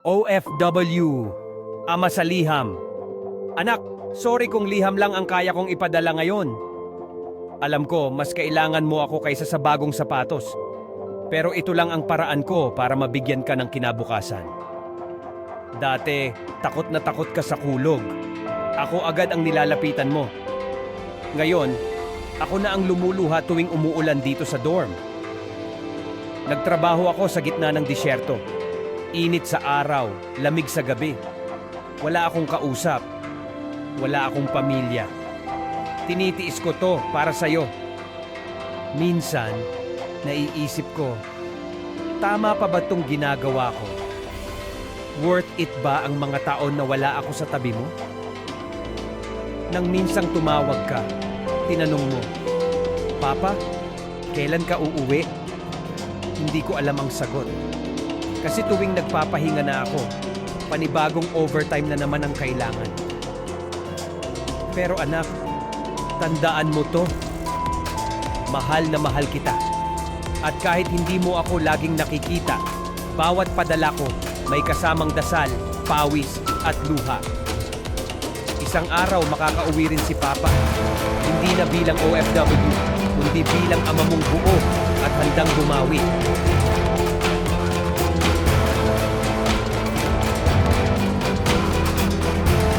OFW, ama sa liham. Anak, sorry kung liham lang ang kaya kong ipadala ngayon. Alam ko, mas kailangan mo ako kaysa sa bagong sapatos. Pero ito lang ang paraan ko para mabigyan ka ng kinabukasan. Dati, takot na takot ka sa kulog. Ako agad ang nilalapitan mo. Ngayon, ako na ang lumuluha tuwing umuulan dito sa dorm. Nagtrabaho ako sa gitna ng disyerto. Init sa araw, lamig sa gabi. Wala akong kausap. Wala akong pamilya. Tinitiis ko to para sa'yo. Minsan, naiisip ko, tama pa ba itong ginagawa ko? Worth it ba ang mga taon na wala ako sa tabi mo? Nang minsang tumawag ka, tinanong mo, Papa, kailan ka uuwi? Hindi ko alam ang sagot. Kasi tuwing nagpapahinga na ako, panibagong overtime na naman ang kailangan. Pero anak, tandaan mo to. Mahal na mahal kita. At kahit hindi mo ako laging nakikita, bawat padala ko may kasamang dasal, pawis at luha. Isang araw makakauwi rin si Papa. Hindi na bilang OFW, kundi bilang ama mong buo at handang bumawi.